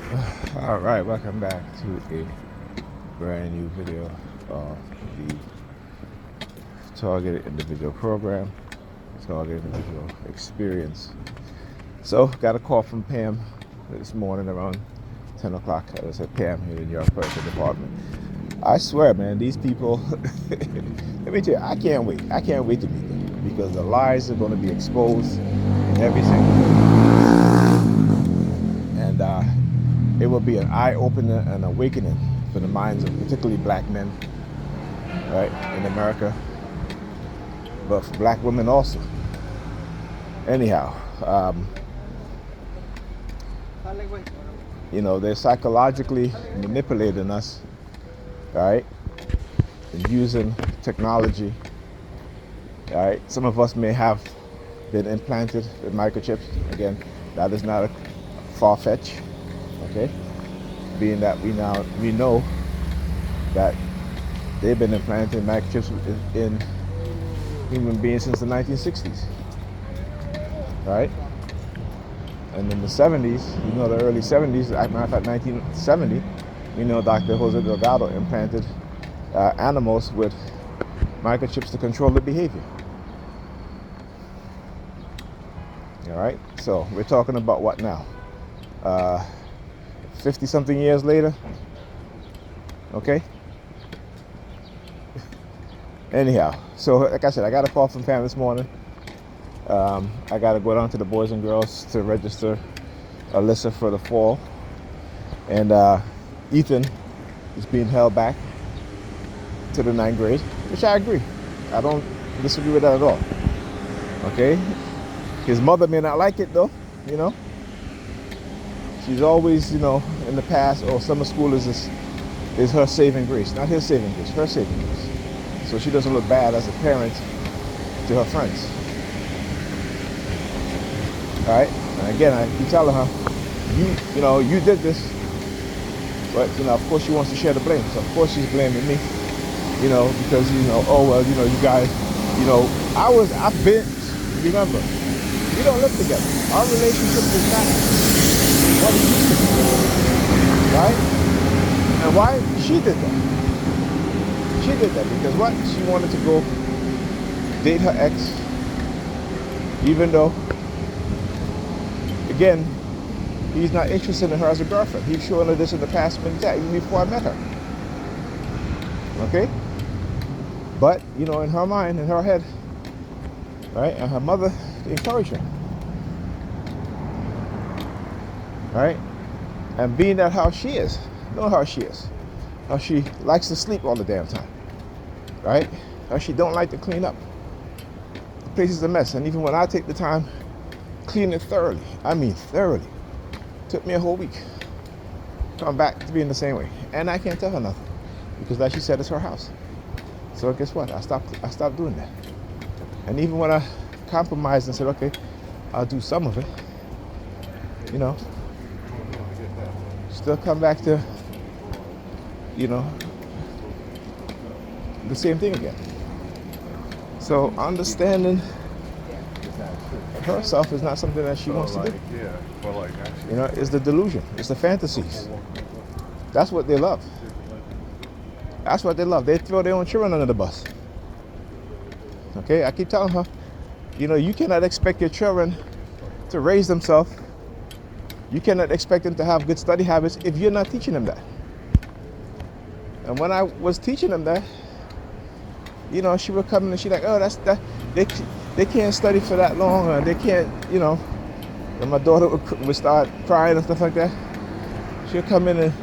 All right, welcome back to a brand new video of the Targeted Individual Program, Targeted Individual Experience. So, got a call from Pam this morning around 10 o'clock. I said, Pam here in your person department. I swear, man, these people, let me tell you, I can't wait. I can't wait to meet them because the lies are going to be exposed in every single way. And it will be an eye-opener and awakening for the minds of particularly black men, right, in America, but for black women also. Anyhow, they're psychologically manipulating us, right, and using technology, right? Some of us may have been implanted with microchips. Again, that is not a far-fetched, okay? Being that we know that they've been implanting microchips in human beings since the 1960s, right? And in the 70s, the early 70s, as a matter of fact, 1970, Dr. Jose Delgado implanted animals with microchips to control the behavior. All right, so we're talking about what now? 50-something years later, okay? Anyhow, so like I said, I got a call from Pam this morning. I got to go down to the Boys and Girls to register Alyssa for the fall. And Ethan is being held back to the 9th grade, which I agree. I don't disagree with that at all. Okay? His mother may not like it though, She's always, in the past, summer school is her saving grace. Not his saving grace, her saving grace. So she doesn't look bad as a parent to her friends. All right? And again, I keep telling her, you did this. But, of course she wants to share the blame. So, of course she's blaming me, because, you guys, I've been, remember, we don't live together. Our relationship is not what it used to be, right? And why? She did that. She did that because what? She wanted to go date her ex, even though, again, he's not interested in her as a girlfriend. He's shown her this in the past many times, even before I met her. Okay? But, in her mind, in her head, right, and her mother encouraged her. Right? And being that how she is, how she likes to sleep all the damn time. Right? How she don't like to clean up. The place is a mess. And even when I take the time, clean it thoroughly. I mean thoroughly. Took me a whole week. Come back to being the same way. And I can't tell her nothing. Because like she said, it's her house. So guess what? I stopped doing that. And even when I compromised and said, okay, I'll do some of it, still come back to, the same thing again. So understanding herself is not something that she wants to do. It's the delusion. It's the fantasies. That's what they love. That's what they love. They throw their own children under the bus. Okay, I keep telling her, you cannot expect your children to raise themselves. You cannot expect them to have good study habits if you're not teaching them that. And when I was teaching them that, she would come in and she's like, oh, they can't study for that long, or they can't, and my daughter would start crying and stuff like that. She'll come in and,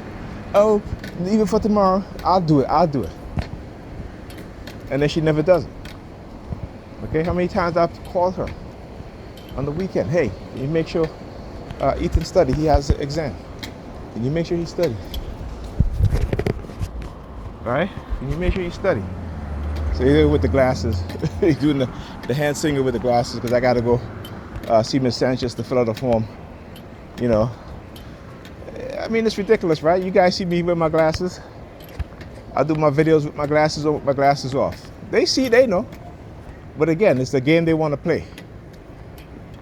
oh, even for tomorrow, I'll do it. And then she never does it. Okay, how many times I've called her on the weekend, hey, can you make sure Ethan study? He has an exam. Can you make sure he study? Right? Can you make sure you study? So you're with the glasses. He's doing the hand singer with the glasses because I got to go see Miss Sanchez to fill out a form. I mean, it's ridiculous, right? You guys see me with my glasses. I do my videos with my glasses on, with my glasses off. They see, they know. But again, it's the game they want to play.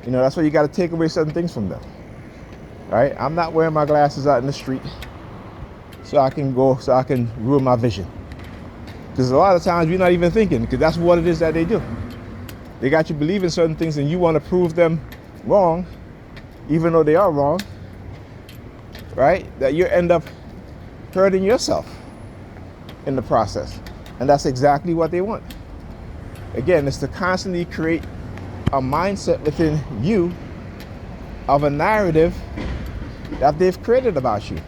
That's why you got to take away certain things from them. right? I'm not wearing my glasses out in the street so I can ruin my vision. Because a lot of times we're not even thinking, because that's what it is that they do. They got you believing certain things and you want to prove them wrong, even though they are wrong, right? That you end up hurting yourself in the process. And that's exactly what they want. Again, it's to constantly create a mindset within you of a narrative that they've created about you.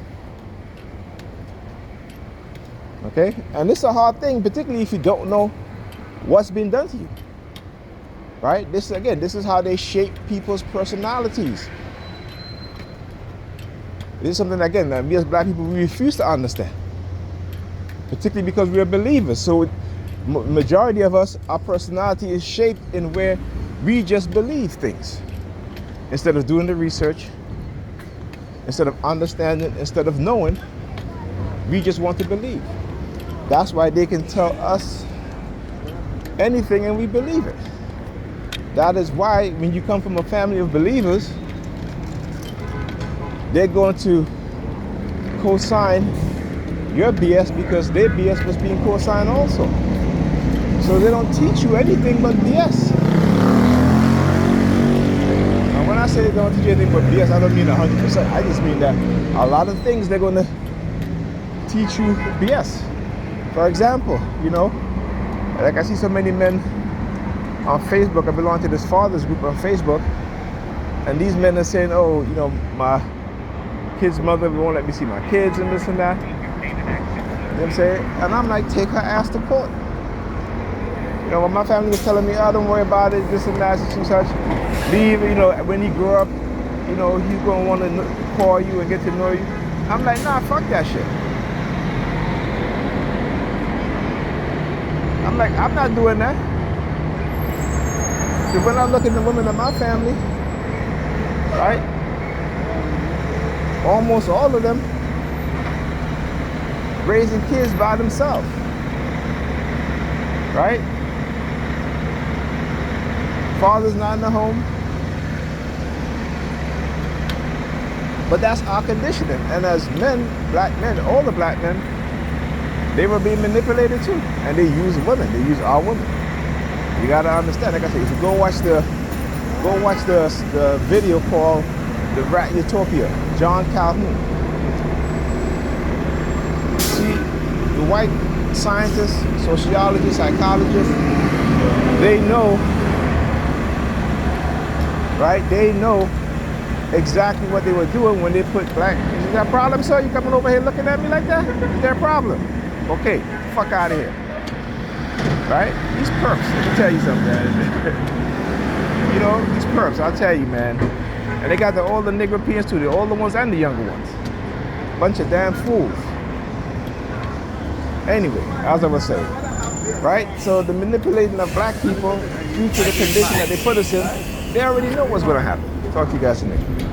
Okay? And this is a hard thing, particularly if you don't know what's been done to you. Right? This is how they shape people's personalities. This is something, again, that we as black people, we refuse to understand. Particularly because we're believers. So majority of us, our personality is shaped in where we just believe things. Instead of doing the research, instead of understanding, instead of knowing, we just want to believe. That's why they can tell us anything and we believe it. That is why when you come from a family of believers, they're going to co-sign your BS because their BS was being co-signed also. So they don't teach you anything but BS. Now when I say they don't teach you anything but BS, I don't mean 100%. I just mean that a lot of things they're going to teach you BS. For example, you know, like I see so many men on Facebook. I belong to this fathers group on Facebook, and these men are saying, oh, you know, my kid's mother won't let me see my kids and this and that. You know what I'm saying? And I'm like, take her ass to court. You know, when my family was telling me, oh, don't worry about it, this and that, such and such. Leave, you know, when he grew up, you know, he's going to want to call you and get to know you. I'm like, nah, fuck that shit. I'm like, I'm not doing that. Because when I look at the women in my family, right, almost all of them raising kids by themselves, right? Father's not in the home. But that's our conditioning. And as men, black men, all the black men, they were being manipulated too. And they use women, they use our women. You gotta understand, like I said, if you go watch the video called The Rat Utopia, John Calhoun. See, the white scientists, sociologists, psychologists, they know, right? They know exactly what they were doing when they put black. Is there a problem, sir? You coming over here looking at me like that? Is there a problem? Okay, fuck out of here. Right? These perps, let me tell you something, man. You know, these perps, I'll tell you, man. And they got all the Negropeans too, the older ones and the younger ones. Bunch of damn fools. Anyway, as I was saying, right? So the manipulating of black people due to the condition that they put us in, they already know what's going to happen. Talk to you guys in a minute.